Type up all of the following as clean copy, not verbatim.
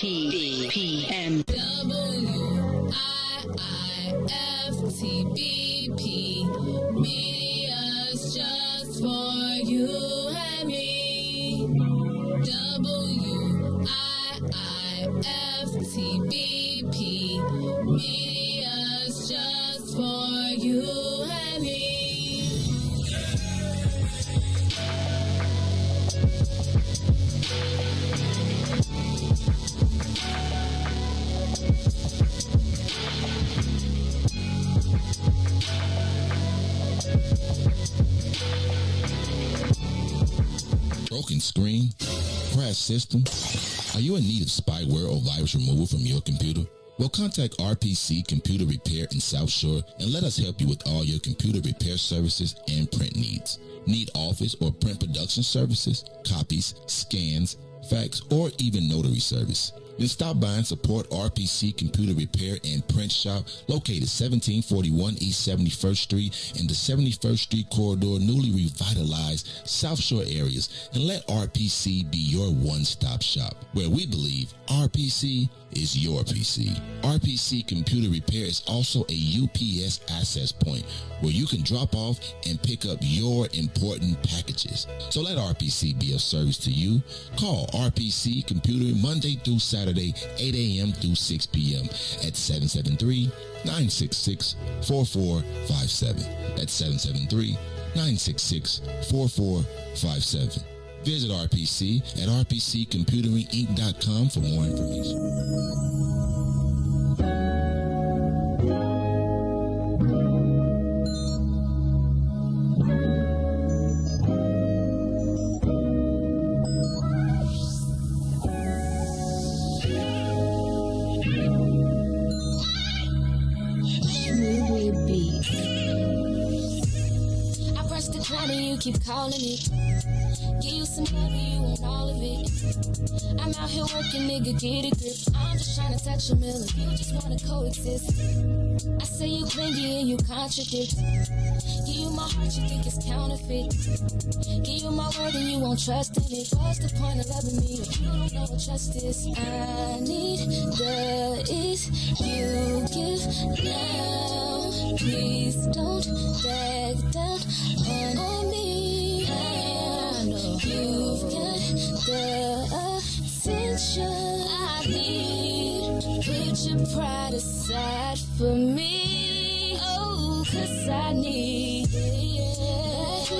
WIIFTBPM. WIIFTBP. Media's just for you and me. WIIFTBP. Media's just for you and me. Broken screen? Crash system? Are you in need of spyware or virus removal from your computer? Well, contact RPC Computer Repair in South Shore and let us help you with all your computer repair services and print needs. Need office or print production services, copies, scans, fax, or even notary service? Then stop by and support RPC Computer Repair and Print Shop located 1741 East 71st Street in the 71st Street corridor, newly revitalized South Shore areas, and let RPC be your one-stop shop, where we believe RPC is your PC. RPC Computer Repair is also a UPS access point where you can drop off and pick up your important packages. So let RPC be of service to you. Call RPC Computer Monday through Saturday, 8 a.m. through 6 p.m. at 773-966-4457. That's 773-966-4457. Visit RPC at rpccomputeringinc.com for more information. I press decline and you keep calling me. Give you some love and you want all of it. I'm out here working, nigga, get a grip. I'm just trying to touch a million, you just wanna coexist. I say you clingy and you contradict. Give you my heart, you think it's counterfeit. Give you my word and you won't trust in it. What's the point of loving me if you don't know what trust is? I need the is you give now. Please don't back down on me. You've got the attention I need. Put your pride aside for me. Oh, 'cause I need that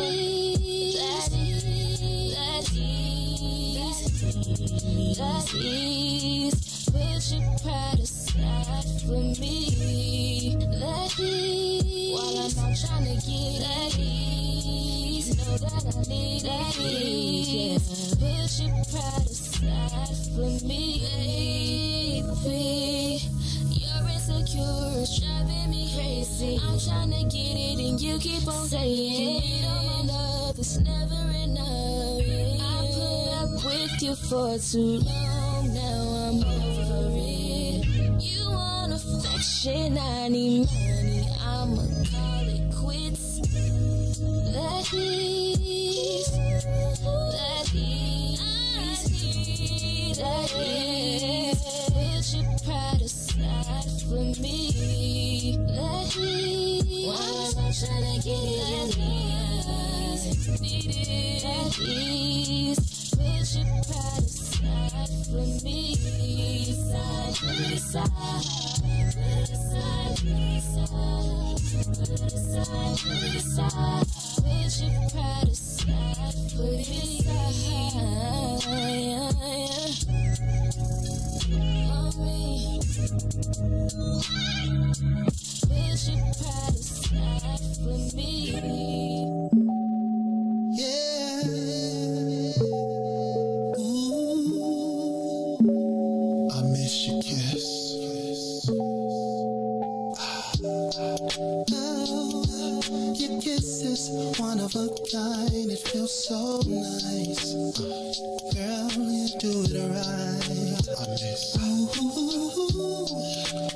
ease. Put your pride aside for me. That ease. While I'm out trying to get that ease. Know that I need that ease. Put your pride aside for me, baby. You're insecure, it's driving me crazy. I'm trying to get it and you keep on saying you know my love is never enough. I put up with you for too long, now I'm over it. You shit, I need money. I'ma call it quits. Let ease. Put your pride aside for me. Let ease. Why was I trying to get it? Let ease. Put your pride aside for me. Put it aside. Put it aside. Put it aside. Put it aside. Put it aside. Put your pride aside. Put it aside. On me. Put your pride aside for me. Yeah. Ooh, I miss your kiss. Oh, your kiss is one of a kind. It feels so nice. Girl, you do it right. I miss.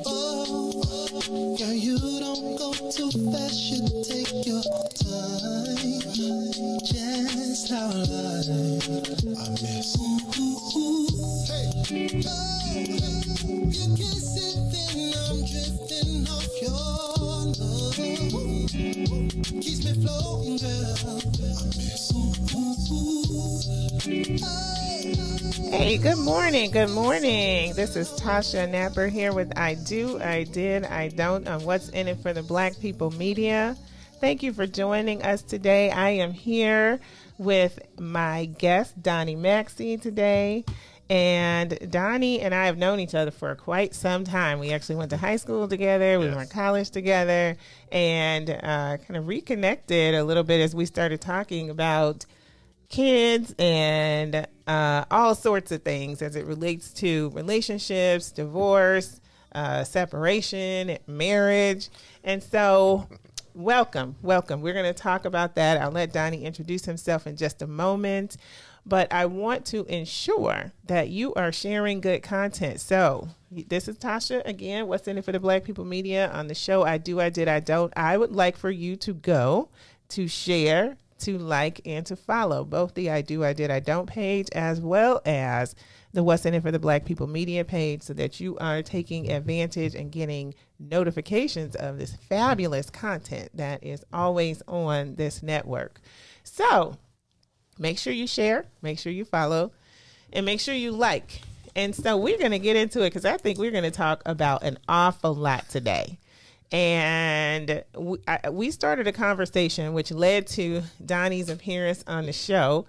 Oh, girl, you don't go too fast. You take your time. Just how I miss. Hey, oh, you kiss it, then I'm drifting off your love. Keeps me floating, girl. I miss. Hey, good morning. Good morning. This is Tasha Napper here with I Do, I Did, I Don't on What's in It for the Black People Media. Thank you for joining us today. I am here with my guest, Donnie Maxey, today. And Donnie and I have known each other for quite some time. We actually went to high school together. We were in college together and kind of reconnected a little bit as we started talking about kids and all sorts of things as it relates to relationships, divorce, separation, marriage. And so welcome. We're going to talk about that. I'll let Donnie introduce himself in just a moment. But I want to ensure that you are sharing good content. So this is Tasha again, What's in It for the Black People Media on the show I Do, I Did, I Don't. I would like for you to go to share, to like, and to follow both the I Do, I Did, I Don't page as well as the What's in It for the Black People Media page so that you are taking advantage and getting notifications of this fabulous content that is always on this network. So make sure you share, make sure you follow, and make sure you like. And so we're going to get into it because I think we're going to talk about an awful lot today. And we started a conversation which led to Donnie's appearance on the show,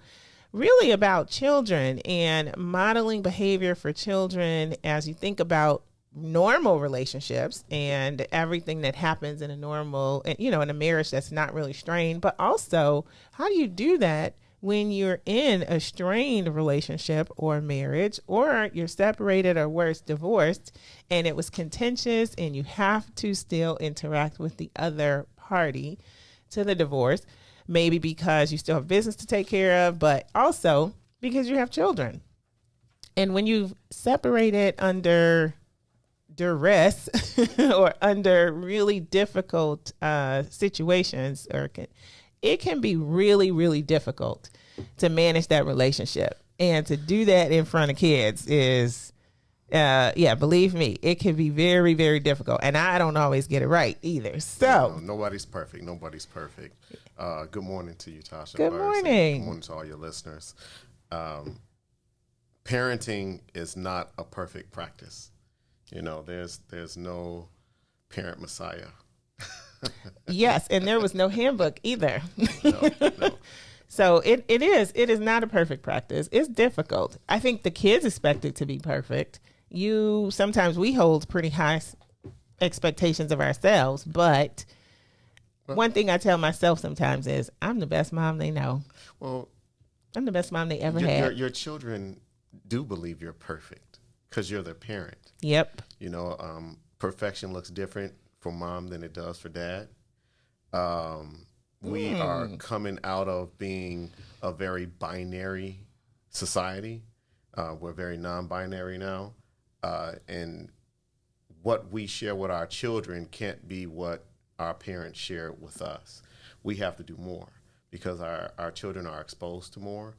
really about children and modeling behavior for children as you think about normal relationships and everything that happens in a normal, in a marriage that's not really strained. But also, how do you do that when you're in a strained relationship or marriage, or you're separated or worse, divorced, and it was contentious and you have to still interact with the other party to the divorce, maybe because you still have business to take care of, but also because you have children. And when you've separated under duress or under really difficult situations, it can be really, really difficult to manage that relationship. And to do that in front of kids is, believe me, it can be very, very difficult. And I don't always get it right either. So nobody's perfect. Good morning to you, Tasha. Good morning. Good morning to all your listeners. Parenting is not a perfect practice. There's no parent messiah. Yes, and there was no handbook either. No. So it is not a perfect practice. It's difficult. I think the kids expect it to be perfect. Sometimes we hold pretty high expectations of ourselves, but one thing I tell myself sometimes is I'm the best mom they know. Well, I'm the best mom they ever had. Your children do believe you're perfect because you're their parent. Yep. Perfection looks different for mom than it does for dad. We are coming out of being a very binary society. We're very non-binary now. And what we share with our children can't be what our parents share with us. We have to do more because our children are exposed to more.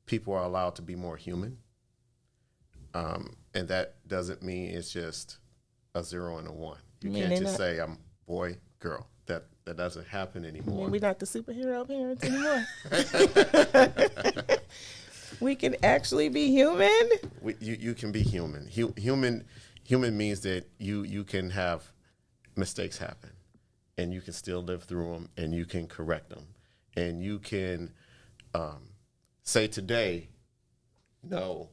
People are allowed to be more human. And that doesn't mean it's just a 0 and a 1. You can't just say I'm boy, girl. That doesn't happen anymore. We're not the superhero parents anymore. We can actually be human. You can be human. Human means that you can have mistakes happen, and you can still live through them, and you can correct them, and you can say today no,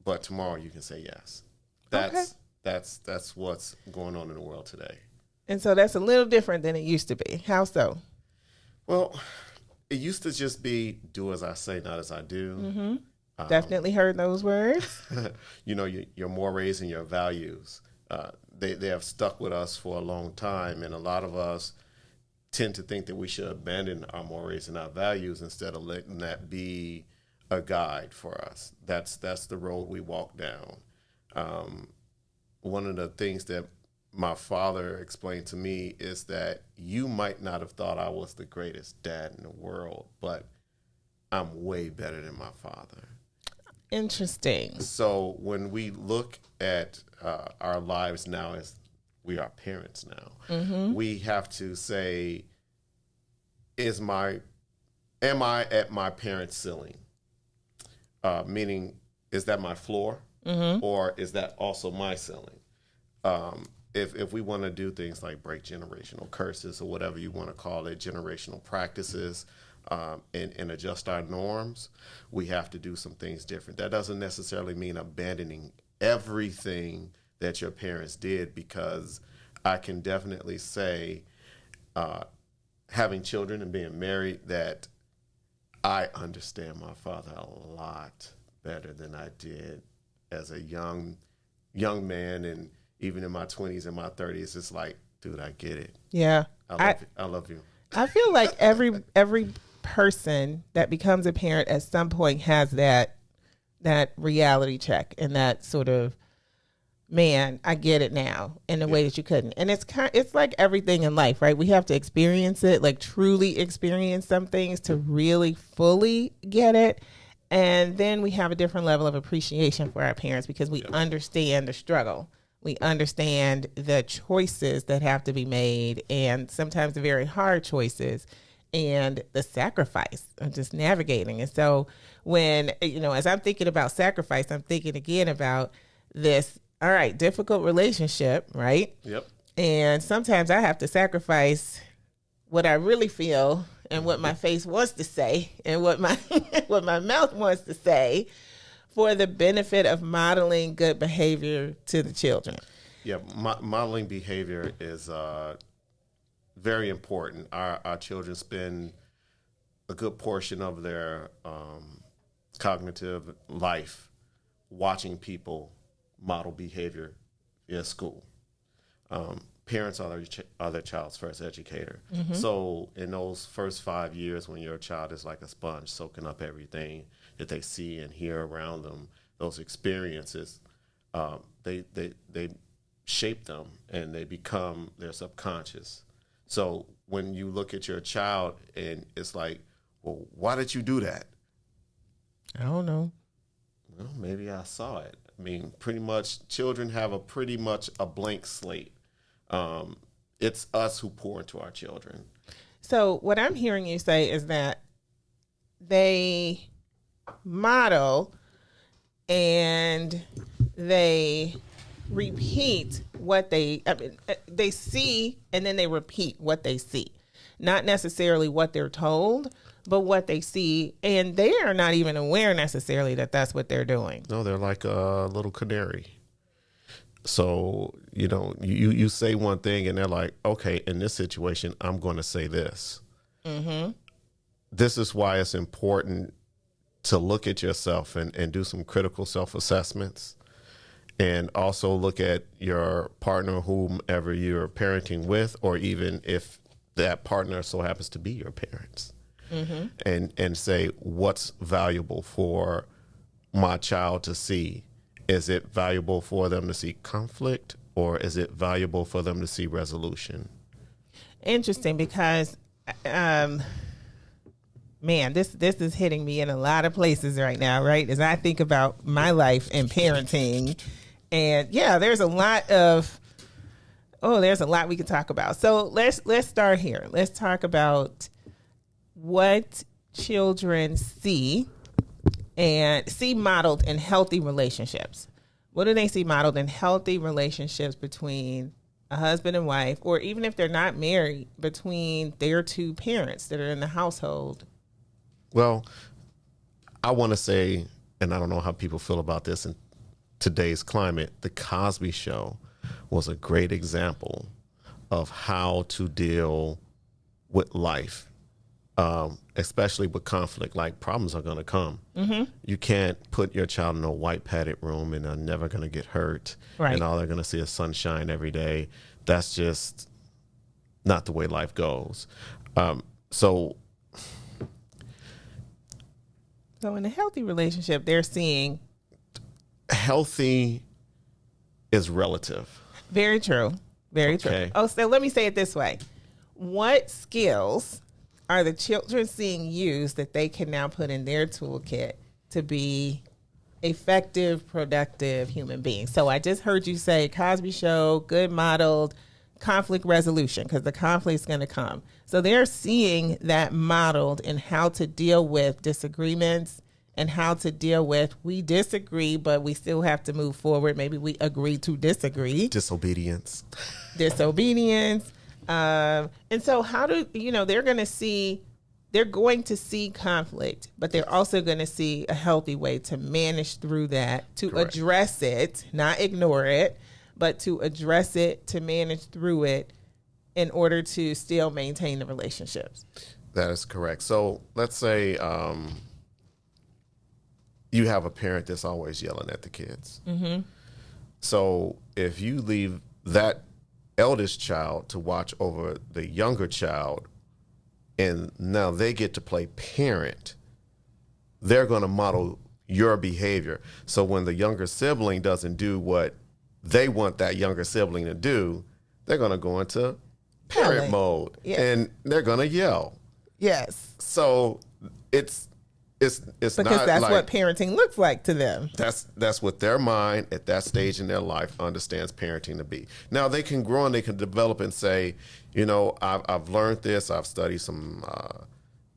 but tomorrow you can say yes. That's what's going on in the world today. And so that's a little different than it used to be. How so? Well, it used to just be do as I say, not as I do. Definitely heard those words. Your mores and your values, they have stuck with us for a long time. And a lot of us tend to think that we should abandon our mores and our values instead of letting that be a guide for us. That's the road we walk down. One of the things that my father explained to me is that you might not have thought I was the greatest dad in the world, but I'm way better than my father. Interesting. So when we look at our lives now as we are parents now, we have to say, am I at my parents' ceiling? Meaning, is that my floor, or is that also my ceiling? If we want to do things like break generational curses or whatever you want to call it, generational practices, and adjust our norms, we have to do some things different. That doesn't necessarily mean abandoning everything that your parents did, because I can definitely say, having children and being married, that I understand my father a lot better than I did as a young man, and even in my 20s and my 30s. It's like, dude, I get it. Yeah. I love you. I feel like every person that becomes a parent at some point has that reality check and that sort of, man, I get it now in a way that you couldn't. And it's like everything in life, right? We have to experience it, like truly experience some things to really fully get it. And then we have a different level of appreciation for our parents because we understand the struggle. We understand the choices that have to be made, and sometimes the very hard choices, and the sacrifice of just navigating. And so when, as I'm thinking about sacrifice, I'm thinking again about this, all right, difficult relationship, right? Yep. And sometimes I have to sacrifice what I really feel and what my face wants to say and what my what my mouth wants to say for the benefit of modeling good behavior to the children. Yeah, modeling behavior is very important. Our children spend a good portion of their cognitive life watching people model behavior in school. Parents are their child's first educator. So in those first 5 years, when your child is like a sponge soaking up everything that they see and hear around them, those experiences, they shape them and they become their subconscious. So when you look at your child and it's like, well, why did you do that? I don't know. Well, maybe I saw it. I mean, pretty much children have a blank slate. It's us who pour into our children. So what I'm hearing you say is that they model and they repeat what they see, and then they repeat what they see. Not necessarily what they're told, but what they see. And they are not even aware necessarily that that's what they're doing. No, they're like a little canary. So, you say one thing and they're like, okay, in this situation, I'm going to say this. This is why it's important to look at yourself and do some critical self-assessments, and also look at your partner, whomever you're parenting with, or even if that partner so happens to be your parents, and say what's valuable for my child to see, Is it valuable for them to see conflict, or is it valuable for them to see resolution? Interesting, because man, this is hitting me in a lot of places right now, right? As I think about my life and parenting. And yeah, there's a lot we could talk about. So let's start here. Let's talk about what children see modeled in healthy relationships. What do they see modeled in healthy relationships between a husband and wife, or even if they're not married, between their two parents that are in the household? Well, I want to say, and I don't know how people feel about this in today's climate, the Cosby Show was a great example of how to deal with life, especially with conflict. Like, problems are going to come. Mm-hmm. You can't put your child in a white padded room and they're never going to get hurt. Right. And all they're going to see is sunshine every day. That's just not the way life goes. So in a healthy relationship, they're seeing... Healthy is relative. Very true. Very true. Oh, so let me say it this way. What skills are the children seeing used that they can now put in their toolkit to be effective, productive human beings? So I just heard you say Cosby Show, good modeled conflict resolution, because the conflict is going to come. So they're seeing that modeled in how to deal with disagreements and how to deal with, we disagree, but we still have to move forward. Maybe we agree to disagree. Disobedience. And so how do, they're going to see conflict, but they're also going to see a healthy way to manage through that, to Correct. Address it, not ignore it, but to address it, to manage through it in order to still maintain the relationships. That is correct. So let's say you have a parent that's always yelling at the kids. Mm-hmm. So if you leave that eldest child to watch over the younger child, and now they get to play parent, they're going to model your behavior. So when the younger sibling doesn't do what they want that younger sibling to do, they're going to go into parent mode. Yes. And they're going to yell. Yes. So it's because not that's like, what parenting looks like to them. That's what their mind at that stage in their life understands parenting to be. Now they can grow and they can develop and say, I've learned this. I've studied some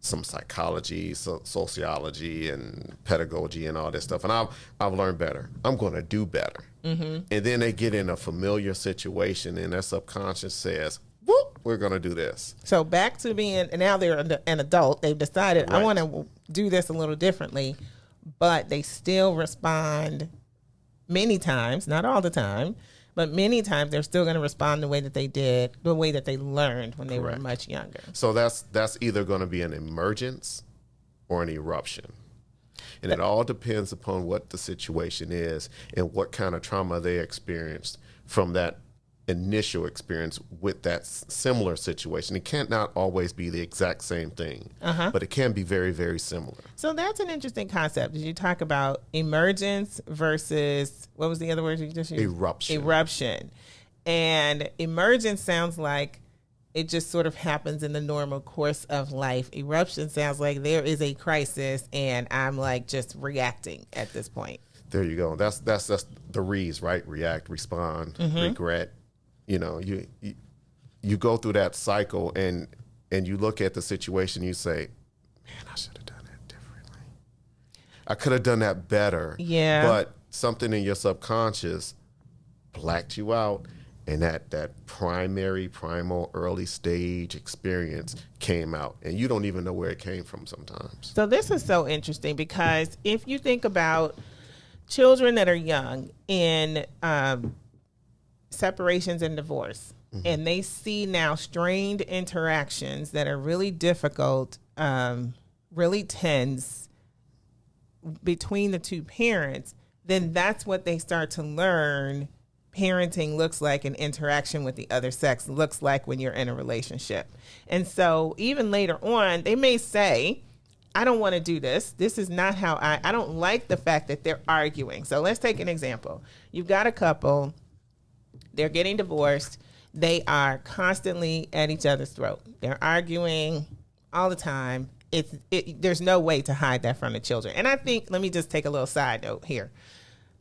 psychology, sociology, and pedagogy, and all this stuff, and I've learned better. I'm going to do better. Mm-hmm. And then they get in a familiar situation, and their subconscious says, "Whoop, we're going to do this." So back to being, and now they're an adult. They've decided, right, I want to do this a little differently, but they still respond many times, not all the time, but many times they're still going to respond the way that they did, the way that they learned when they were much younger. So that's either going to be an emergence or an eruption. And it all depends upon what the situation is and what kind of trauma they experienced from that initial experience with that similar situation. It can't not always be the exact same thing, but it can be very, very similar. So that's an interesting concept. Did you talk about emergence versus, what was the other word you just used? Eruption. And emergence sounds like it just sort of happens in the normal course of life. Eruption sounds like there is a crisis and I'm like just reacting at this point. There you go. That's the re's, right? React, respond, regret. You go through that cycle and you look at the situation, you say, man, I should have done that differently. I could have done that better. Yeah. But something in your subconscious blacked you out, and that primal early stage experience came out, and you don't even know where it came from sometimes. So this is so interesting, because if you think about children that are young in separations and divorce, and they see now strained interactions that are really difficult, really tense between the two parents, then that's what they start to learn parenting looks like, and interaction with the other sex looks like when you're in a relationship. And so even later on, they may say, I don't want to do this. This is not how I don't like the fact that they're arguing. So let's take an example. You've got a couple, they're getting divorced. They are constantly at each other's throat. They're arguing all the time. There's no way to hide that from the children. And I think, let me just take a little side note here.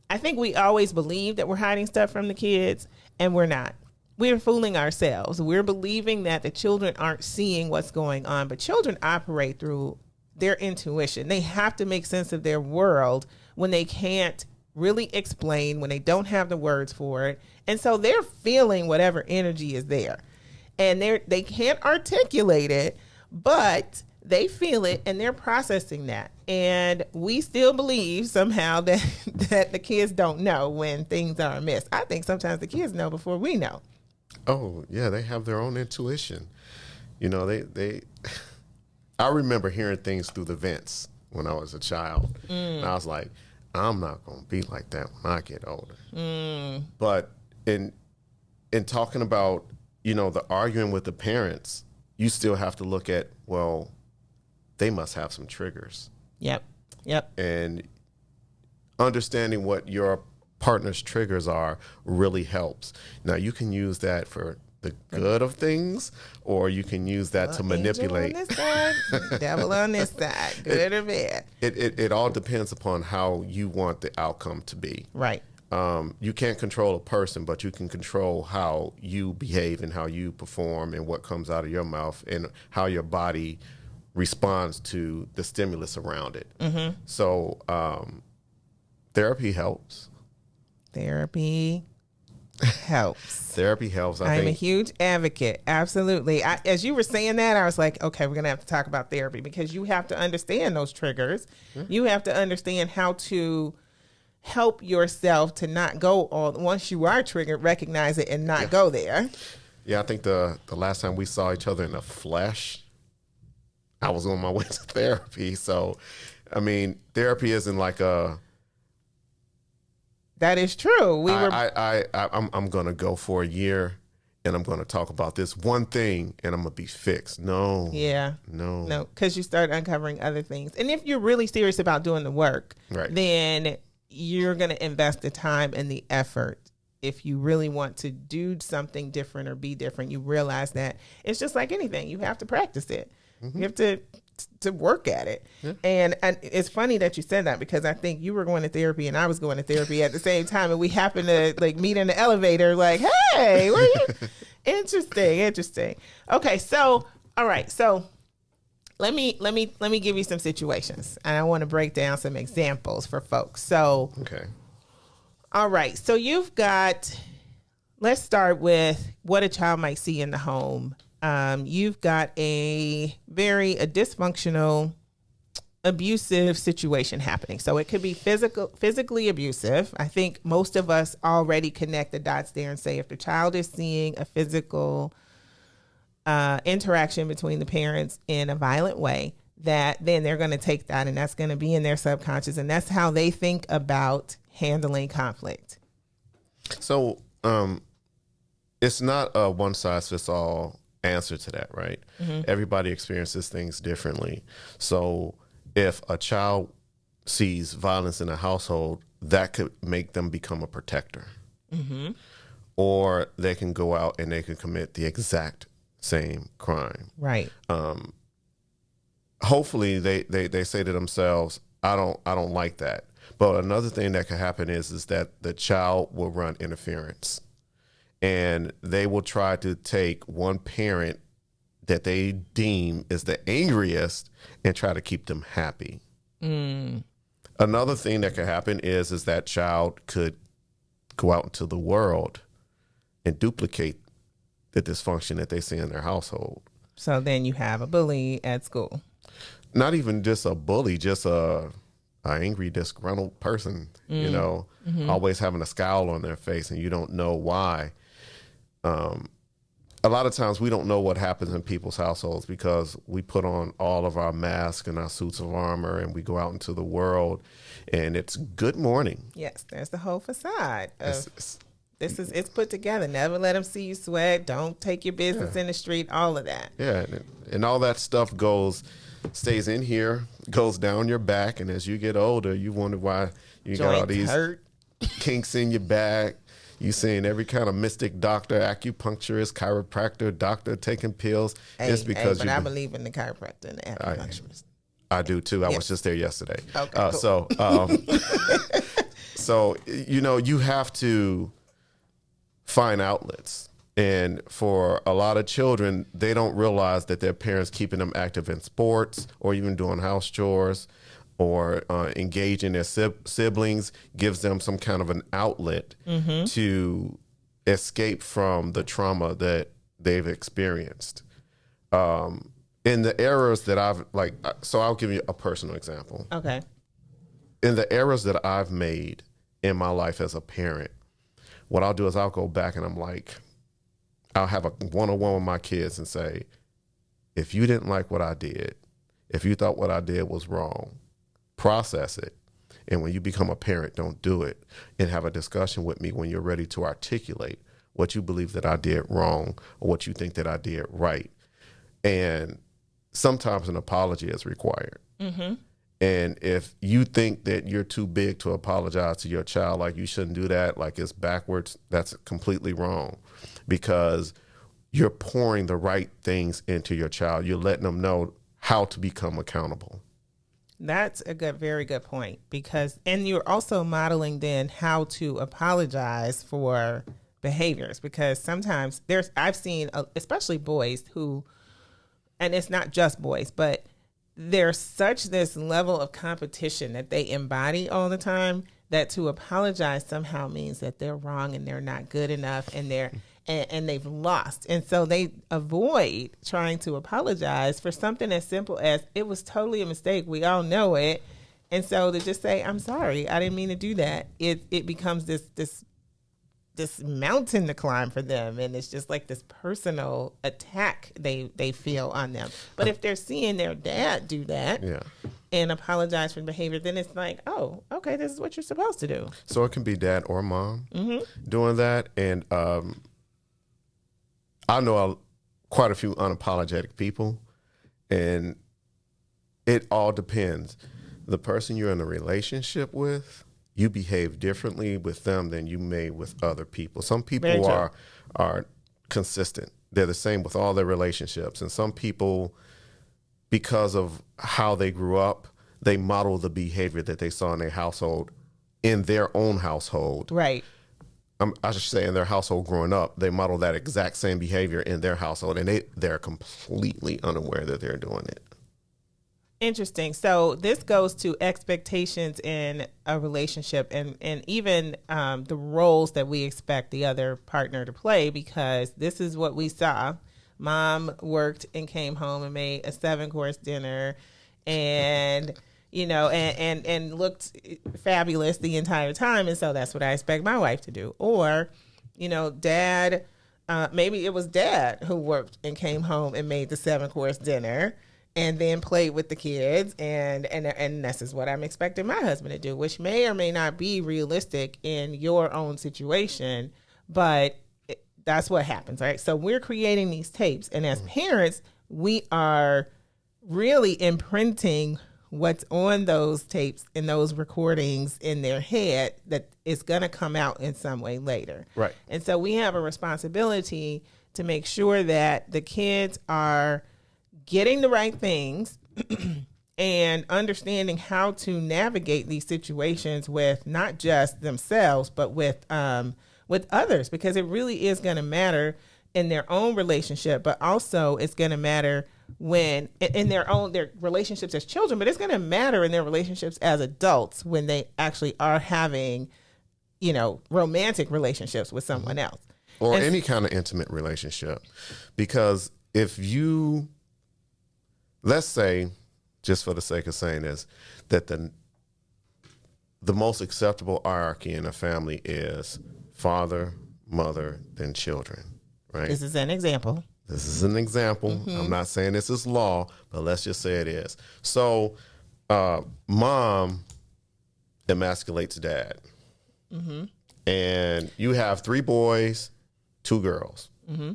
I think we always believe that we're hiding stuff from the kids, and we're not. We're fooling ourselves. We're believing that the children aren't seeing what's going on, but children operate through their intuition. They have to make sense of their world when they can't really explain, when they don't have the words for it. And so they're feeling whatever energy is there. And they can't articulate it, but they feel it and they're processing that. And we still believe somehow that the kids don't know when things are amiss. I think sometimes the kids know before we know. Oh, yeah, they have their own intuition. You know, they I remember hearing things through the vents when I was a child. And I was like, I'm not going to be like that when I get older. But in talking about, you know, the arguing with the parents, you still have to look at, well, they must have some triggers. Yep. And understanding what your partner's triggers are really helps. Now, you can use that for the good of things, or you can use that to manipulate. Angel on this side, devil on this side, good or bad. It all depends upon how you want the outcome to be. Right. You can't control a person, but you can control how you behave and how you perform and what comes out of your mouth and how your body responds to the stimulus around it. Mm-hmm. So therapy helps. Therapy helps. Therapy helps. I'm a huge advocate. Absolutely. As you were saying that, I was like, okay, we're going to have to talk about therapy, because you have to understand those triggers. Mm-hmm. You have to understand how to help yourself to not go once you are triggered, recognize it and not go there. Yeah, I think the last time we saw each other in the flesh, I was on my way to therapy. So, I mean, therapy isn't like a... That is true. I'm going to go for a year and I'm going to talk about this one thing and I'm going to be fixed. No. Yeah. No. Because you start uncovering other things. And if you're really serious about doing the work, right, then you're going to invest the time and the effort. If you really want to do something different or be different, you realize that it's just like anything. You have to practice it. Mm-hmm. You have to work at it. Yeah. And it's funny that you said that, because I think you were going to therapy and I was going to therapy at the same time, and we happened to like meet in the elevator like, hey, where you? Interesting. Okay, so all right, so let me give you some situations, and I want to break down some examples for folks. So okay. All right, so let's start with what a child might see in the home. You've got a dysfunctional, abusive situation happening. So it could be physically abusive. I think most of us already connect the dots there and say, if the child is seeing a physical interaction between the parents in a violent way, that then they're going to take that and that's going to be in their subconscious. And that's how they think about handling conflict. So it's not a one size fits all answer to that, right? Mm-hmm. Everybody experiences things differently. So if a child sees violence in a household, that could make them become a protector. Mm-hmm. Or they can go out and they can commit the exact same crime. Right. Hopefully they say to themselves, I don't like that. But another thing that could happen is that the child will run interference. And they will try to take one parent that they deem is the angriest and try to keep them happy. Mm. Another thing that could happen is that child could go out into the world and duplicate the dysfunction that they see in their household. So then you have a bully at school. Not even just a bully, just a angry, disgruntled person, you know, always having a scowl on their face and you don't know why. A lot of times we don't know what happens in people's households because we put on all of our masks and our suits of armor and we go out into the world and it's good morning. Yes, there's the whole facade of it's put together. Never let them see you sweat. Don't take your business in the street. All of that. Yeah, and all that stuff goes stays in here, goes down your back, and as you get older, you wonder why you got all Joints these hurt. kinks in your back. You seeing every kind of mystic doctor, acupuncturist, chiropractor, doctor taking pills. It's because but I believe in the chiropractor and the acupuncturist. I do too. I Yes. was just there yesterday. Okay, cool. So you have to find outlets. And for a lot of children, they don't realize that their parents keeping them active in sports or even doing house chores or engaging their siblings gives them some kind of an outlet to escape from the trauma that they've experienced. In the errors that so I'll give you a personal example. Okay. In the errors that I've made in my life as a parent, what I'll do is I'll go back and I'll have a one-on-one with my kids and say, if you didn't like what I did, if you thought what I did was wrong, process it. And when you become a parent, don't do it. And have a discussion with me when you're ready to articulate what you believe that I did wrong or what you think that I did right. And sometimes an apology is required. Mm-hmm. And if you think that you're too big to apologize to your child, like you shouldn't do that, like it's backwards, that's completely wrong, because you're pouring the right things into your child. You're letting them know how to become accountable. That's a very good point, and you're also modeling then how to apologize for behaviors, because sometimes I've seen, especially boys who, and it's not just boys, but there's such this level of competition that they embody all the time that to apologize somehow means that they're wrong and they're not good enough and they've lost. And so they avoid trying to apologize for something as simple as it was totally a mistake. We all know it. And so to just say, I'm sorry, I didn't mean to do that. It becomes this mountain to climb for them, and it's just like this personal attack they feel on them. But if they're seeing their dad do that and apologize for the behavior, then it's like, oh, okay, this is what you're supposed to do. So it can be dad or mom doing that. And I know quite a few unapologetic people, and it all depends. The person you're in a relationship with, you behave differently with them than you may with other people. Some people are consistent. They're the same with all their relationships. And some people, because of how they grew up, they model the behavior that they saw in their household, in their own household. Right. I should say in their household growing up, they model that exact same behavior in their household, and they're completely unaware that they're doing it. Interesting. So this goes to expectations in a relationship and even the roles that we expect the other partner to play, because this is what we saw. Mom worked and came home and made a 7-course dinner and, and looked fabulous the entire time. And so that's what I expect my wife to do. Or, dad, maybe it was dad who worked and came home and made the 7-course dinner and then played with the kids, and this is what I'm expecting my husband to do, which may or may not be realistic in your own situation, but that's what happens, right? So we're creating these tapes, and as parents, we are really imprinting what's on those tapes and those recordings in their head that is going to come out in some way later. Right. And so we have a responsibility to make sure that the kids are getting the right things and understanding how to navigate these situations with not just themselves, but with others, because it really is going to matter in their own relationship, but also it's going to matter when in their relationships as children, but it's going to matter in their relationships as adults when they actually are having, romantic relationships with someone else. Or any kind of intimate relationship. Because if you, let's say, just for the sake of saying this, that the most acceptable hierarchy in a family is father, mother, then children, right? This is an example. This is an example. Mm-hmm. I'm not saying this is law, but let's just say it is. So mom emasculates dad. Mm-hmm. And you have 3 boys, 2 girls. Mm-hmm.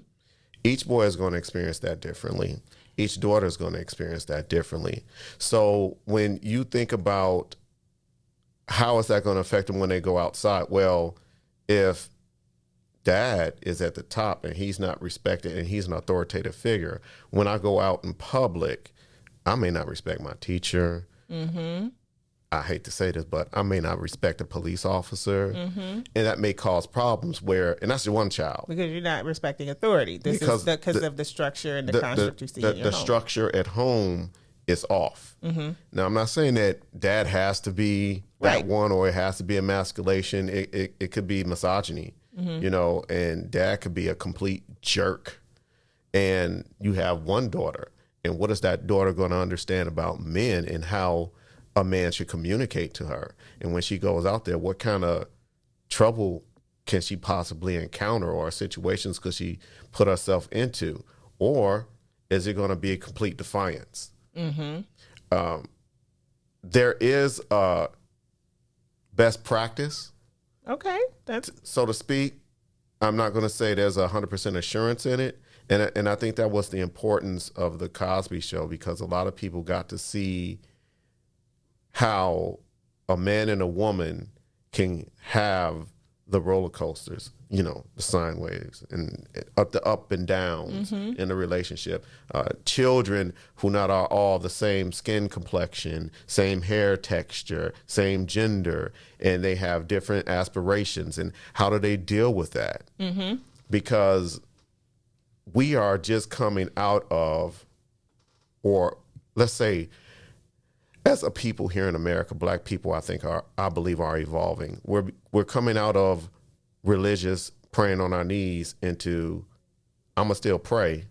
Each boy is going to experience that differently. each daughter is going to experience that differently. So when you think about how is that going to affect them when they go outside? Well, if dad is at the top and he's not respected and he's an authoritative figure, when I go out in public, I may not respect my teacher. Mm-hmm. I hate to say this, but I may not respect a police officer. Mm-hmm. And that may cause problems where, and that's just one child. Because you're not respecting authority. This is because of the structure and the construct you see in your home. The structure at home is off. Mm-hmm. Now, I'm not saying that dad has to be that one or it has to be emasculation. It could be misogyny, you know, and dad could be a complete jerk. And you have one daughter. And what is that daughter going to understand about men and how a man should communicate to her? And when she goes out there, what kind of trouble can she possibly encounter, or situations could she put herself into? Or is it going to be a complete defiance? Mm-hmm. There is a best practice. Okay. That's so to speak. I'm not going to say there's 100% assurance in it. And I think that was the importance of the Cosby Show, because a lot of people got to see how a man and a woman can have the roller coasters, you know, the sine waves and the up and downs in the relationship. Children who not are all the same skin complexion, same hair texture, same gender, and they have different aspirations. And how do they deal with that? Mm-hmm. Because we are just coming out of, or let's say, as a people here in America, black people, I believe are evolving. We're coming out of religious praying on our knees into, I'm gonna still pray,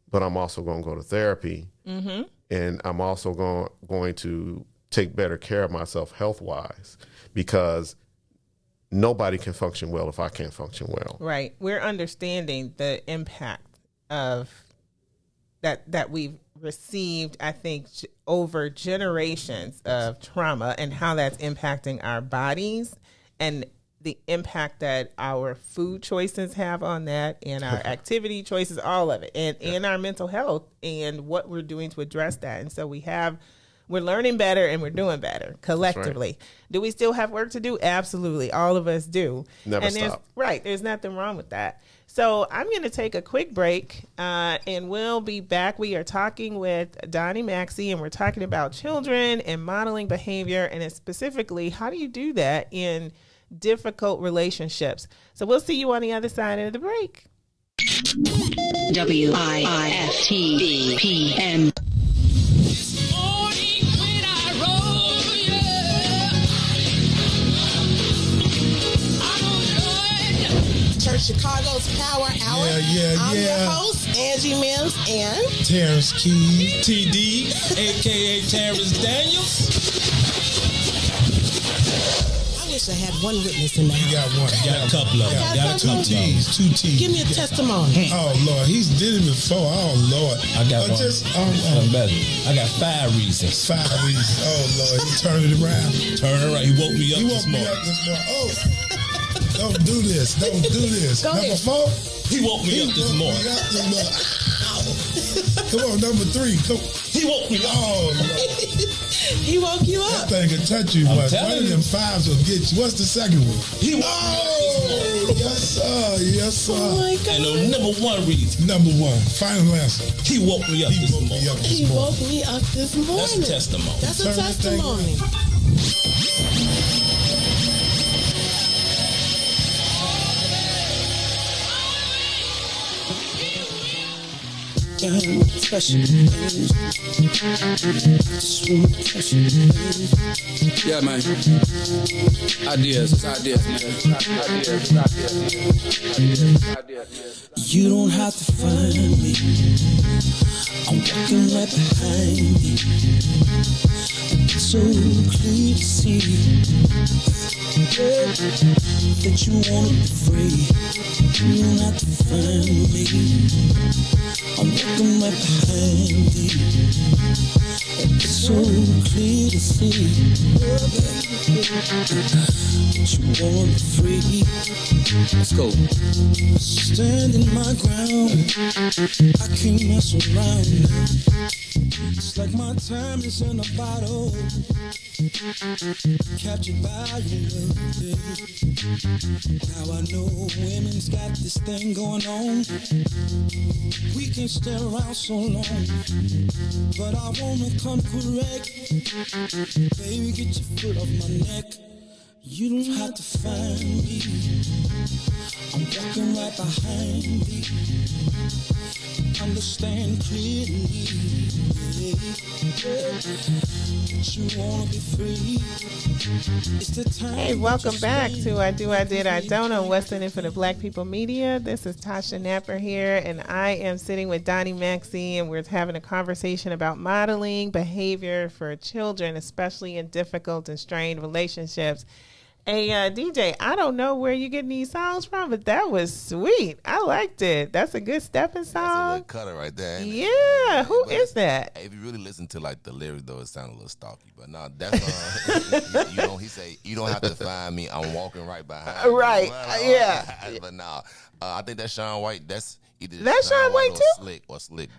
but I'm also gonna go to therapy, and I'm also going to take better care of myself health-wise, because nobody can function well if I can't function well. Right. We're understanding the impact of that we've received, I think, over generations of trauma, and how that's impacting our bodies, and the impact that our food choices have on that, and our activity choices, all of it, and our mental health, and what we're doing to address that. And so we're learning better, and we're doing better collectively. Right. Do we still have work to do? Absolutely. All of us do. Never stop. There's nothing wrong with that. So I'm going to take a quick break, and we'll be back. We are talking with Donnie Maxey, and we're talking about children and modeling behavior, and it's specifically, how do you do that in difficult relationships? So we'll see you on the other side of the break. WIFTPM. Chicago's Power Hour. I'm your host, Angie Mims, and Terrence Keys, TD, aka Terrence Daniels. I wish I had one witness in the house. You got one. You got a couple of them. Got two T's. Give me a testimony. Oh Lord, he's did it before. Oh Lord, I got one. Better. I got 5 reasons. 5 reasons. Oh Lord, he turned it around. Turn it around. He woke me up this morning. Oh. Don't do this. Don't do this. Go number ahead. 4. He woke me up this morning. Come on, number 3. Come. He woke me up. Oh, Lord. He woke you up. That thing can touch you, but one of them 5s will get you. What's the second one? He woke Oh, yes, sir. Yes, sir. Oh my God. And the number 1 reason. Number 1. Final answer. He woke me up this morning. He woke me up this morning. That's a testimony. That's a testimony. Special. Yeah, man. Ideas, man. You don't have to find me. I'm walking right behind you. It's so clear to see that you wanna be free. You don't have to find me. I'm walking right behind you. It's so clear to see that you want to free. Let's go. Standing my ground, I can't mess around. It's like my time is in a bottle, captured by your love, yeah. Now I know women's got this thing going on. We can't stay around so long, but I wanna come correct. Baby, get your foot off my neck. You don't have to find me, I'm walking right behind you. Understand clearly, you wanna be free. It's the time. Hey, welcome back to I Do, I Did, I Don't on What's in It for the Black People Media. This is Tasha Napper here, and I am sitting with Donnie Maxey, and we're having a conversation about modeling behavior for children, especially in difficult and strained relationships. Hey, DJ, I don't know where you're getting these songs from, but that was sweet. I liked it. That's a good stepping song. That's a little cutter right there. Ain't it? Yeah, who is that? Hey, if you really listen to like the lyrics, though, it sounds a little stalky. But no, that's you know, he say you don't have to find me. I'm walking right behind you. Right? Yeah. But no, I think that's Shaun White. That's either That's Shaun White or too? Slick or Slick.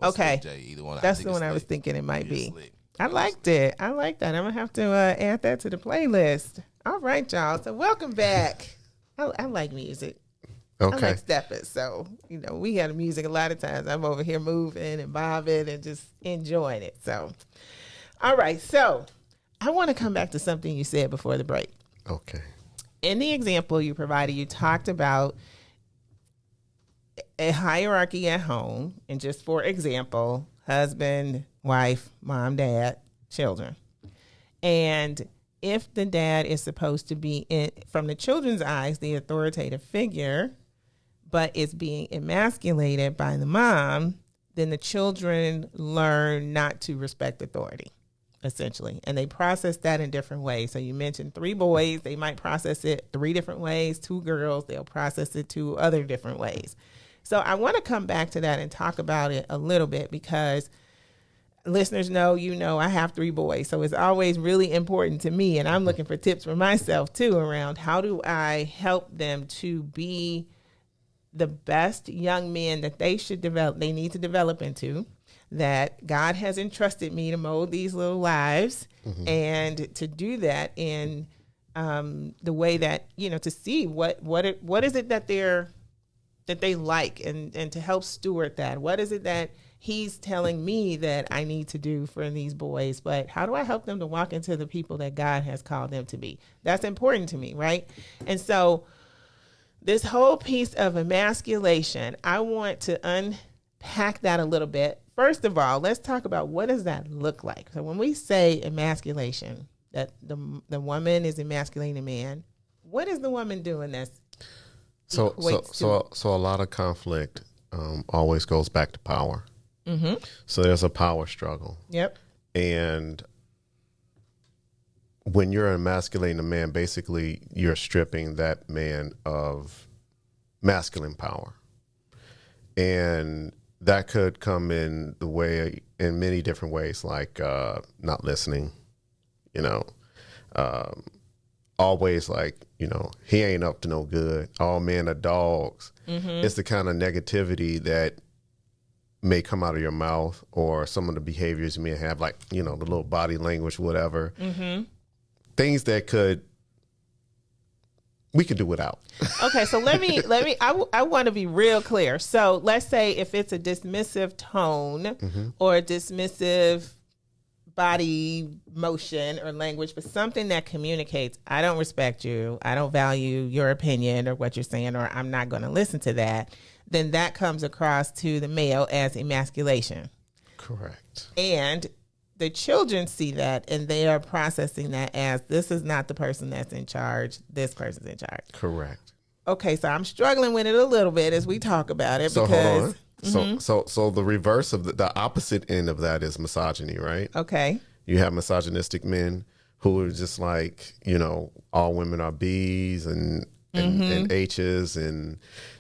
Okay. Slick J, either one. That's the one I was thinking it might Yeah, be. Slick. I liked it. I like that. I'm going to have to add that to the playlist. All right, y'all. So welcome back. I like music. Okay. I like stepping. So, you know, we had music a lot of times. I'm over here moving and bobbing and just enjoying it. So, all right. So I want to come back to something you said before the break. Okay. In the example you provided, you talked about a hierarchy at home. And just for example, husband, wife, mom, dad, children. And if the dad is supposed to be, from the children's eyes, the authoritative figure, but is being emasculated by the mom, then the children learn not to respect authority, essentially. And they process that in different ways. So you mentioned 3 boys. They might process it 3 different ways. 2 girls, they'll process it 2 other different ways. So I want to come back to that and talk about it a little bit because listeners know, I have 3 boys. So it's always really important to me. And I'm looking for tips for myself, too, around how do I help them to be the best young men that they need to develop into, that God has entrusted me to mold these little lives, and to do that in the way that, to see what is it that they like, and to help steward that. What is it that he's telling me that I need to do for these boys, but how do I help them to walk into the people that God has called them to be? That's important to me, right? And so this whole piece of emasculation, I want to unpack that a little bit. First of all, let's talk about what does that look like? So when we say emasculation, that the woman is emasculating a man, what is the woman doing that's So a lot of conflict always goes back to power. Mm-hmm. So there's a power struggle. Yep. And when you're emasculating a man, basically you're stripping that man of masculine power. And that could come in many different ways, like not listening, always like, he ain't up to no good. All men are dogs. Mm-hmm. It's the kind of negativity that may come out of your mouth, or some of the behaviors you may have, like, the little body language, whatever. Mm-hmm. Things that we could do without. Okay, so let me, I want to be real clear. So let's say if it's a dismissive tone or a dismissive body motion or language, but something that communicates, I don't respect you, I don't value your opinion or what you're saying, or I'm not going to listen to that, then that comes across to the male as emasculation. Correct. And the children see that, and they are processing that as, this is not the person that's in charge, this person's in charge. Correct. Okay, so I'm struggling with it a little bit as we talk about it. So because hold on. So the reverse of the opposite end of that is misogyny, right? Okay. You have misogynistic men who are just like, all women are B's and H's, and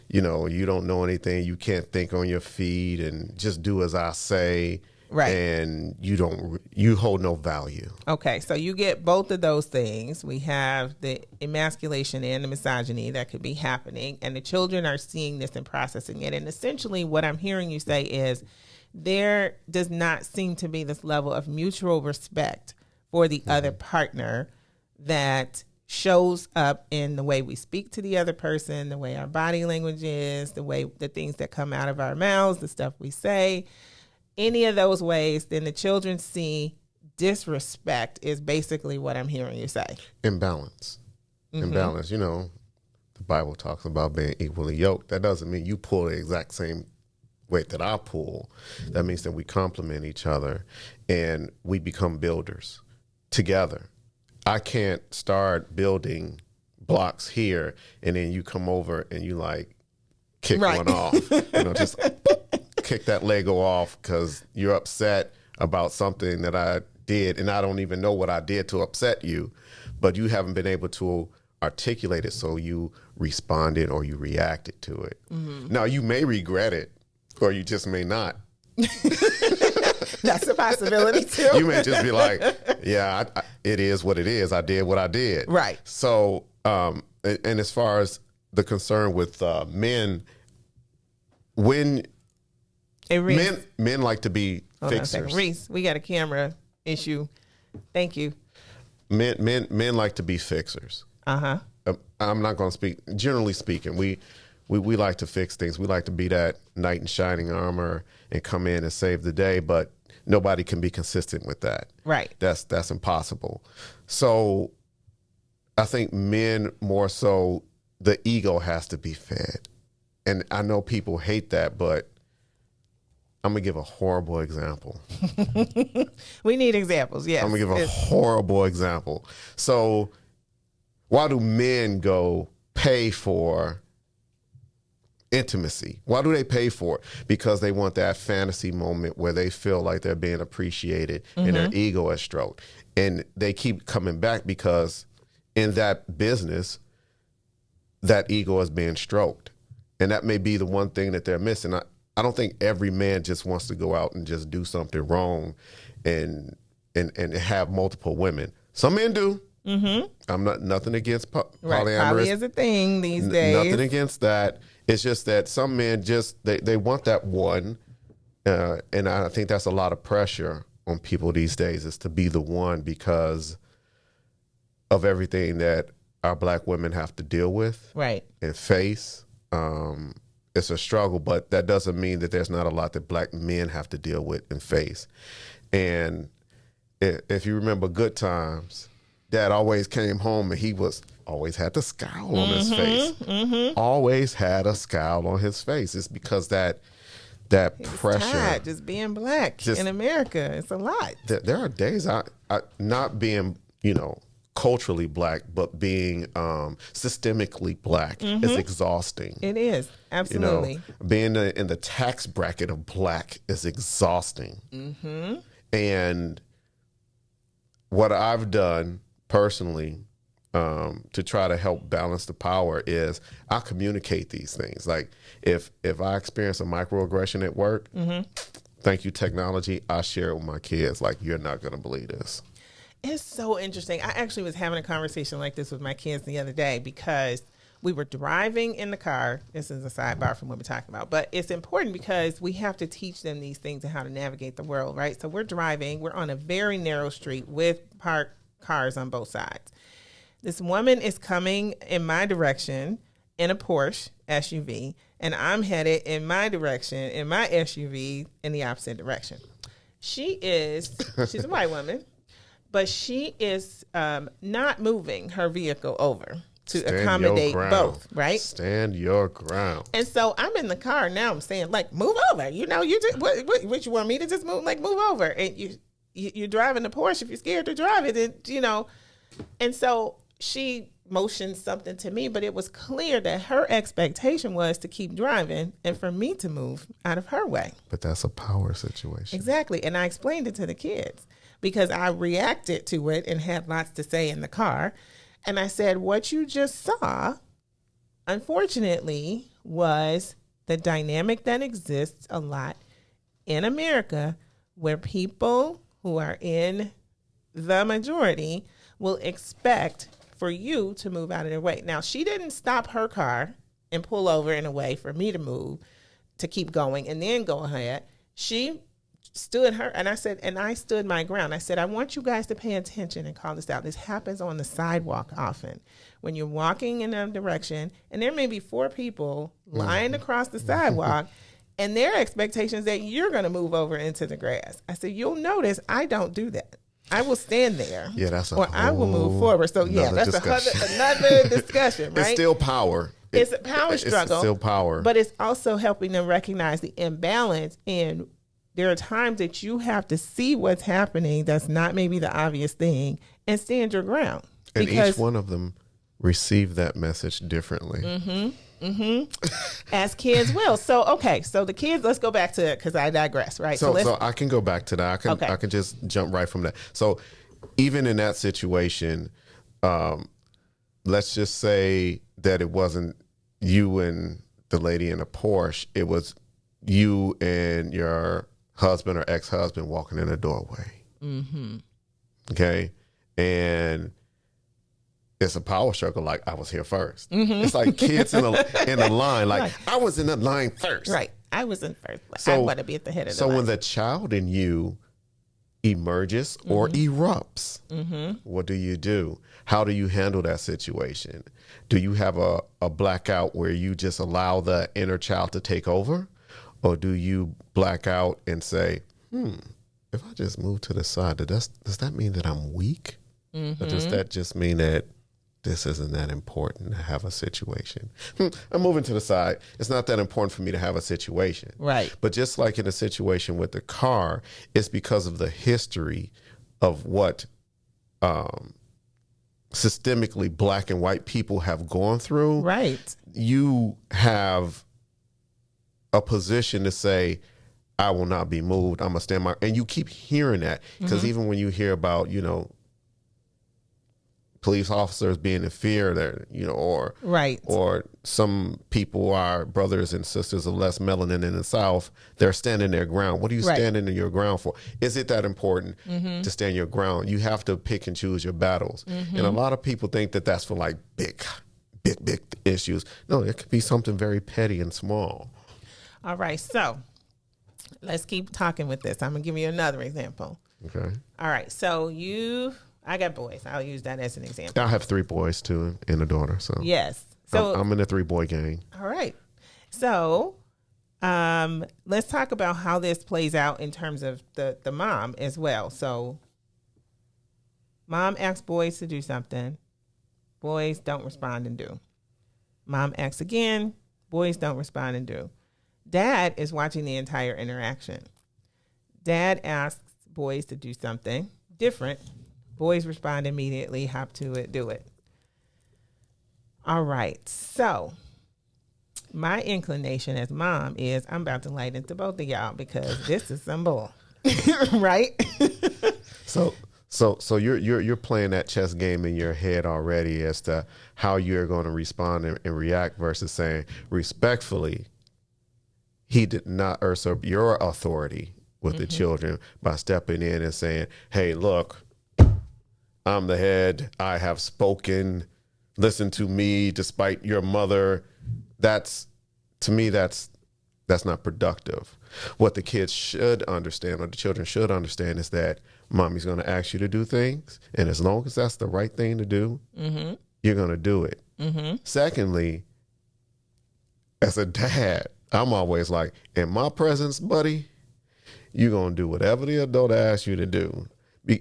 you don't know anything, you can't think on your feet, and just do as I say. Right. And you hold no value. Okay, so you get both of those things. We have the emasculation and the misogyny that could be happening, and the children are seeing this and processing it. And essentially what I'm hearing you say is there does not seem to be this level of mutual respect for the other partner that shows up in the way we speak to the other person, the way our body language is, the things that come out of our mouths, the stuff we say. Any of those ways, then the children see disrespect is basically what I'm hearing you say. Imbalance. Imbalance. The Bible talks about being equally yoked. That doesn't mean you pull the exact same weight that I pull. That means that we complement each other and we become builders together. I can't start building blocks here and then you come over and you like kick one off. Just kick that Lego off because you're upset about something that I did and I don't even know what I did to upset you, but you haven't been able to articulate it, so you responded or you reacted to it. Now you may regret it or you just may not. That's a possibility too. You may just be like, yeah, it is what it is. I did what I did. Right. So, and as far as the concern with men, when men like to be fixers. Reese, we got a camera issue. Thank you. Men like to be fixers. I'm not going to speak. Generally speaking, we like to fix things. We like to be that knight in shining armor and come in and save the day. But nobody can be consistent with that. Right. That's impossible. So I think men more so, the ego has to be fed. And I know people hate that, but I'm going to give a horrible example. We need examples, yes. I'm going to give a horrible example. So why do men go pay for intimacy? Why do they pay for it? Because they want that fantasy moment where they feel like they're being appreciated and their ego is stroked. And they keep coming back because in that business, that ego is being stroked. And that may be the one thing that they're missing. I don't think every man just wants to go out and just do something wrong and have multiple women. Some men do. I'm nothing against polyamorous. Poly is a thing these days. Nothing against that. It's just that some men just they want that one, and I think that's a lot of pressure on people these days, is to be the one because of everything that our black women have to deal with, right, and face. It's a struggle, but that doesn't mean that there's not a lot that black men have to deal with and face. And if you remember Good Times, Dad always came home and he always had the scowl on his face. Always had a scowl on his face. It's because that pressure. Tired, just being black in America, it's a lot. There are days I not being, culturally black, but being systemically black is exhausting. It is, absolutely. Being in the tax bracket of black is exhausting. And what I've done personally to try to help balance the power is I communicate these things. Like if I experience a microaggression at work, thank you technology, I share it with my kids. Like, you're not going to believe this. It's so interesting. I actually was having a conversation like this with my kids the other day because we were driving in the car. This is a sidebar from what we're talking about, but it's important because we have to teach them these things and how to navigate the world, right? So we're driving. We're on a very narrow street with parked cars on both sides. This woman is coming in my direction in a Porsche SUV, and I'm headed in my direction in my SUV in the opposite direction. She's a white woman, but she is not moving her vehicle over to accommodate both, right? Stand your ground. And so I'm in the car now. I'm saying, like, move over. You just what you want me to just move? Like, move over. And you're driving the Porsche. If you're scared to drive it, then, And so she motioned something to me, but it was clear that her expectation was to keep driving and for me to move out of her way. But that's a power situation. Exactly. And I explained it to the kids because I reacted to it and had lots to say in the car. And I said, what you just saw, unfortunately, was the dynamic that exists a lot in America where people who are in the majority will expect for you to move out of their way. Now, she didn't stop her car and pull over in a way for me to move, to keep going and then go ahead. She stood her, and I said, and I stood my ground. I said, I want you guys to pay attention and call this out. This happens on the sidewalk often. When you're walking in a direction, and there may be 4 people lying across the sidewalk, and their expectations that you're going to move over into the grass. I said, you'll notice I don't do that. I will stand there. Yeah, that's or I will move forward. So yeah, that's another discussion, right? It's still power. It's a power struggle. It's still power. But it's also helping them recognize the imbalance. And there are times that you have to see what's happening that's not maybe the obvious thing and stand your ground. And each one of them receive that message differently. As kids will. So, okay. So the kids, let's go back to it because I digress, right? So I can go back to that. I can just jump right from that. So even in that situation, let's just say that it wasn't you and the lady in a Porsche. It was you and your husband or ex-husband walking in a doorway. Okay. And it's a power struggle. Like, I was here first. It's like kids in a line. Like, I was in the line first. Right. I was in first. So, I want to be at the head of the line. So when the child in you emerges or erupts, what do? How do you handle that situation? Do you have a blackout where you just allow the inner child to take over? Or do you black out and say, if I just move to the side, does that mean that I'm weak? Or does that just mean that this isn't that important to have a situation? I'm moving to the side. It's not that important for me to have a situation. Right. But just like in a situation with the car, it's because of the history of what systemically black and white people have gone through. Right. You have a position to say, I will not be moved. I'm going to stand my, and you keep hearing that because even when you hear about, police officers being in fear there, or some people, our brothers and sisters of less melanin in the South, they're standing their ground. What are you standing in your ground for? Is it that important to stand your ground? You have to pick and choose your battles. And a lot of people think that that's for like big issues. No, it could be something very petty and small. All right. So let's keep talking with this. I'm going to give you another example. Okay. All right. So I got boys. I'll use that as an example. I have 3 boys too and a daughter. So yes. So I'm in a 3-boy gang. All right. So let's talk about how this plays out in terms of the mom as well. So mom asks boys to do something. Boys don't respond and do. Mom asks again. Boys don't respond and do. Dad is watching the entire interaction. Dad asks boys to do something different. Boys respond immediately, hop to it, do it. All right. So my inclination as mom is I'm about to light into both of y'all because this is some bull. Right? So you're playing that chess game in your head already as to how you're going to respond and react versus saying respectfully, he did not usurp your authority with the children by stepping in and saying, hey, look, I'm the head. I have spoken. Listen to me despite your mother. To me, that's not productive. What the kids should understand, or the children should understand, is that mommy's going to ask you to do things. And as long as that's the right thing to do, you're going to do it. Secondly, as a dad, I'm always like, in my presence, buddy, you're going to do whatever the adult asks you to do,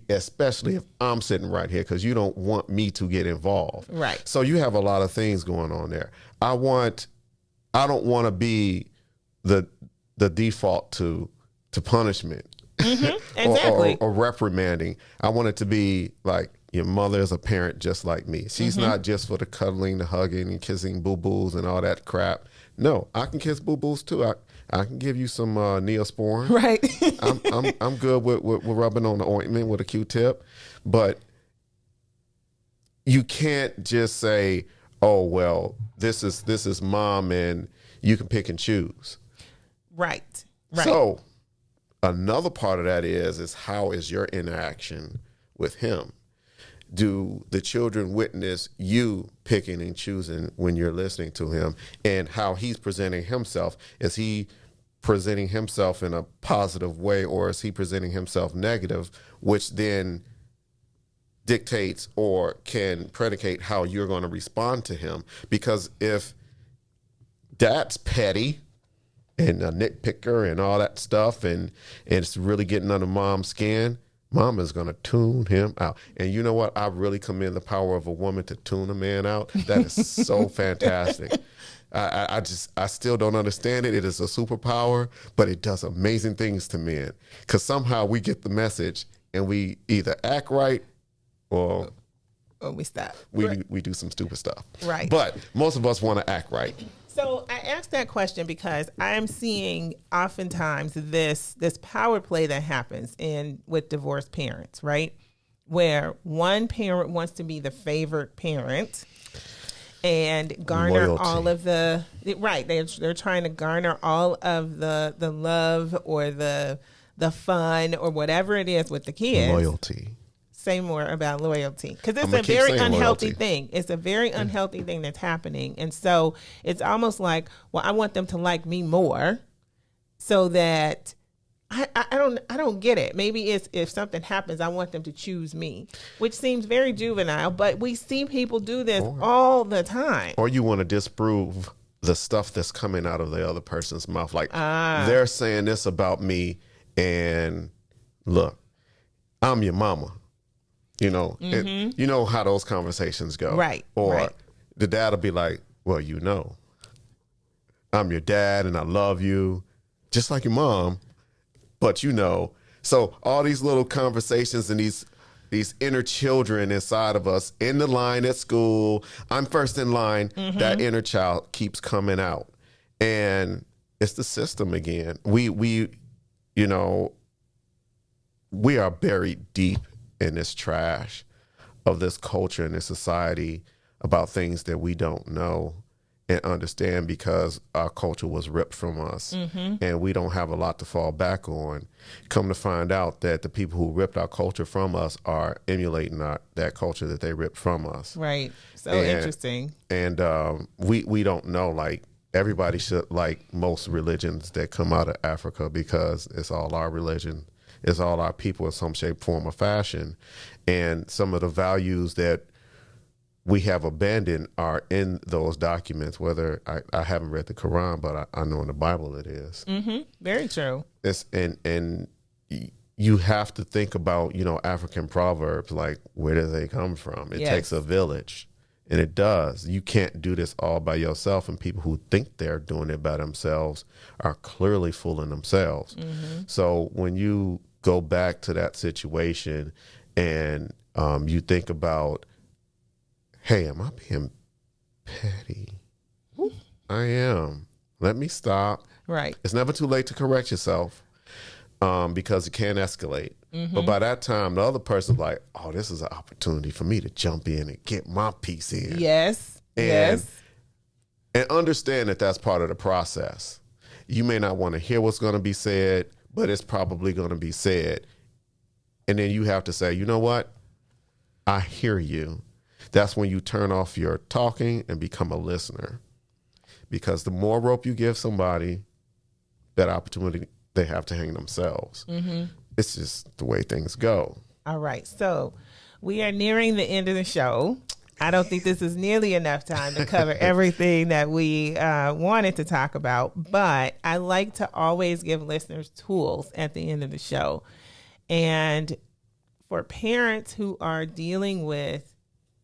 especially if I'm sitting right here, because you don't want me to get involved. Right. So you have a lot of things going on there. I don't want to be the default to punishment. Exactly. or reprimanding. I want it to be like, your mother is a parent just like me. She's not just for the cuddling, the hugging, and kissing boo-boos and all that crap. No, I can kiss boo-boos too. I can give you some Neosporin. Right. I'm good with rubbing on the ointment with a Q-tip, but you can't just say, "Oh well, this is mom, and you can pick and choose." Right. So another part of that is how is your interaction with him? Do the children witness you picking and choosing when you're listening to him, and how he's presenting himself? Is he presenting himself in a positive way, or is he presenting himself negative, which then dictates or can predicate how you're going to respond to him? Because if dad's petty and a nitpicker and all that stuff, and it's really getting under mom's skin, mom is going to tune him out. And you know what? I really commend the power of a woman to tune a man out. That is so fantastic. I still don't understand it. It is a superpower, but it does amazing things to men, because somehow we get the message and we either act right or we stop. We do some stupid stuff. Right. But most of us want to act right. So I asked that question because I'm seeing oftentimes this power play that happens with divorced parents, right? Where one parent wants to be the favored parent and garner Loyalty. all of the right. They're trying to garner all of the love or the fun or whatever it is with the kids. Loyalty. Say more about loyalty, because it's I'ma a keep very saying unhealthy loyalty. thing. It's a very unhealthy thing that's happening. And so it's almost like, well, I want them to like me more so that I don't get it. Maybe it's if something happens, I want them to choose me, which seems very juvenile, but we see people do this all the time. Or you want to disprove the stuff that's coming out of the other person's mouth. Like, they're saying this about me, and look, I'm your mama. You know, and you know how those conversations go. Right. Or right. the dad will be like, well, I'm your dad and I love you just like your mom, but so all these little conversations and these inner children inside of us in the line at school, I'm first in line, that inner child keeps coming out. And it's the system again. We are buried deep in this trash of this culture and this society about things that we don't know and understand, because our culture was ripped from us and we don't have a lot to fall back on. Come to find out that the people who ripped our culture from us are emulating that culture that they ripped from us. Right. So interesting. And we don't know, like, everybody should like most religions that come out of Africa, because it's all our religion. It's all our people in some shape, form, or fashion. And some of the values that we have abandoned are in those documents, whether I haven't read the Quran, but I know in the Bible it is. Very true. And you have to think about, African proverbs, like, where do they come from? It takes a village. And it does. You can't do this all by yourself. And people who think they're doing it by themselves are clearly fooling themselves. So when you go back to that situation and you think about, hey, am I being petty? I am. Let me stop. Right. It's never too late to correct yourself, because it can escalate. But by that time, the other person's like, oh, this is an opportunity for me to jump in and get my piece in. Yes. And understand that that's part of the process. You may not want to hear what's going to be said, but it's probably going to be said. And then you have to say, you know what? I hear you. That's when you turn off your talking and become a listener. Because the more rope you give somebody, that opportunity they have to hang themselves. It's just the way things go. All right. So we are nearing the end of the show. I don't think this is nearly enough time to cover everything that we wanted to talk about, but I like to always give listeners tools at the end of the show. And for parents who are dealing with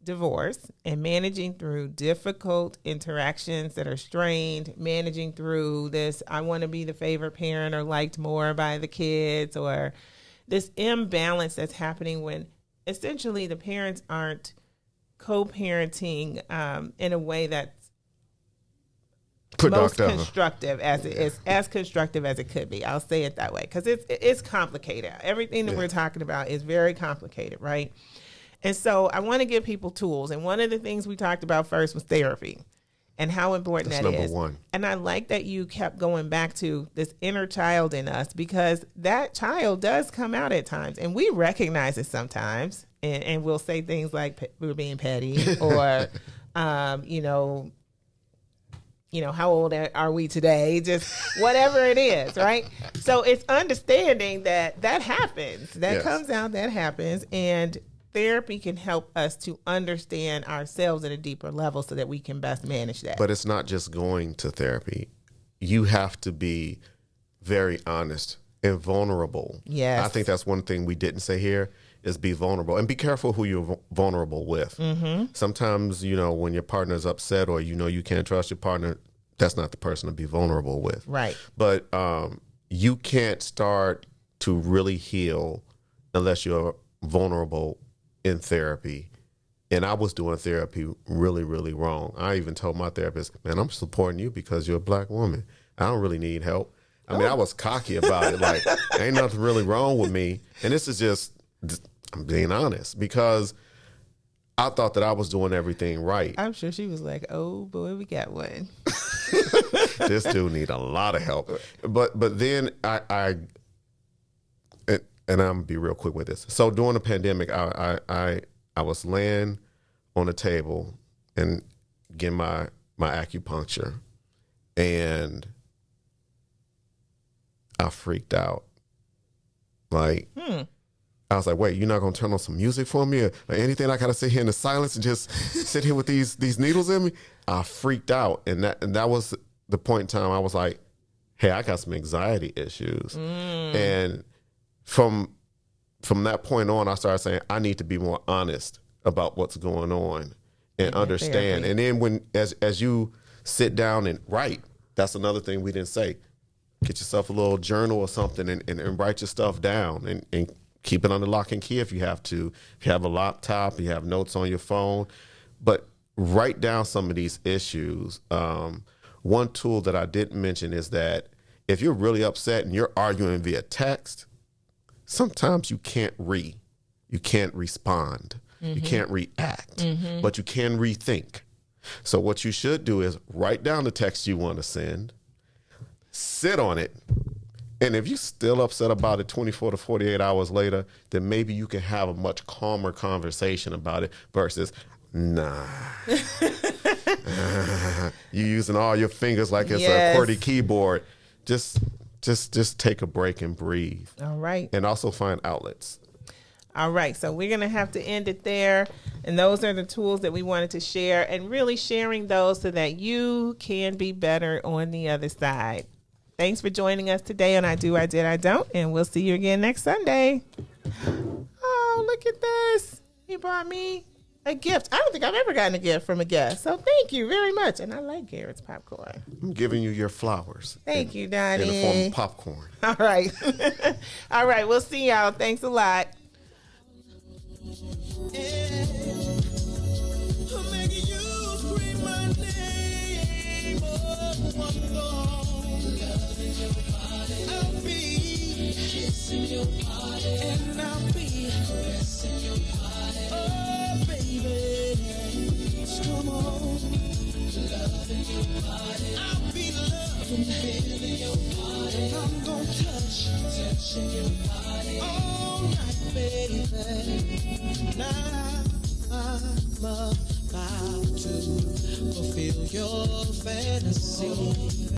divorce and managing through difficult interactions that are strained, managing through this, I want to be the favorite parent or liked more by the kids, or this imbalance that's happening when essentially the parents aren't co-parenting in a way that's productive, most constructive as it is, as constructive as it could be. I'll say it that way, because it's complicated. Everything that we're talking about is very complicated, right? And so I want to give people tools. And one of the things we talked about first was therapy. and how important That's that number is. one. And I like that you kept going back to this inner child in us, because that child does come out at times, and we recognize it sometimes, and we'll say things like we're being petty or, how old are we today? Just whatever it is, right? So it's understanding that happens, that comes out, that happens, and therapy can help us to understand ourselves at a deeper level so that we can best manage that. But it's not just going to therapy. You have to be very honest and vulnerable. Yes. I think that's one thing we didn't say here is be vulnerable, and be careful who you're vulnerable with. Mm-hmm. Sometimes, when your partner's upset or you can't trust your partner, that's not the person to be vulnerable with. Right. But you can't start to really heal unless you're vulnerable in therapy. And I was doing therapy really, really wrong. I even told my therapist, man, I'm supporting you because you're a black woman. I don't really need help. I mean, I was cocky about it. Like, ain't nothing really wrong with me. And this is just, I'm being honest, because I thought that I was doing everything right. I'm sure she was like, oh boy, we got one. This dude need a lot of help. But then and I'm gonna be real quick with this. So during the pandemic, I was laying on a table and getting my acupuncture, and I freaked out. Like, I was like, wait, you're not gonna turn on some music for me or anything? I gotta sit here in the silence and just sit here with these needles in me? I freaked out, and that was the point in time I was like, hey, I got some anxiety issues. And from that point on, I started saying I need to be more honest about what's going on and understand. Therapy. And then when as you sit down and write, that's another thing we didn't say. Get yourself a little journal or something and write your stuff down and keep it under lock and key if you have to. If you have a laptop, you have notes on your phone, but write down some of these issues. One tool that I didn't mention is that if you're really upset and you're arguing via text, sometimes you can't respond. You can't react, but you can rethink. So what you should do is write down the text you want to send, sit on it, and if you're still upset about it 24 to 48 hours later, then maybe you can have a much calmer conversation about it versus, nah. You using all your fingers like it's a QWERTY keyboard. Just take a break and breathe. All right. And also find outlets. All right. So we're going to have to end it there. And those are the tools that we wanted to share, and really sharing those so that you can be better on the other side. Thanks for joining us today on I Do, I Did, I Don't. And we'll see you again next Sunday. Oh, look at this. He brought me a gift. I don't think I've ever gotten a gift from a guest. So thank you very much. And I like Garrett's popcorn. I'm giving you your flowers. Thank you, Donnie. In the form of popcorn. All right. All right. We'll see y'all. Thanks a lot. Your body, and I'll be caressing your body. Oh, baby, come on, loving your body. I'll be loving, feeling your body. And I'm gonna touching your body all night, baby. Now I'm about to fulfill your fantasy.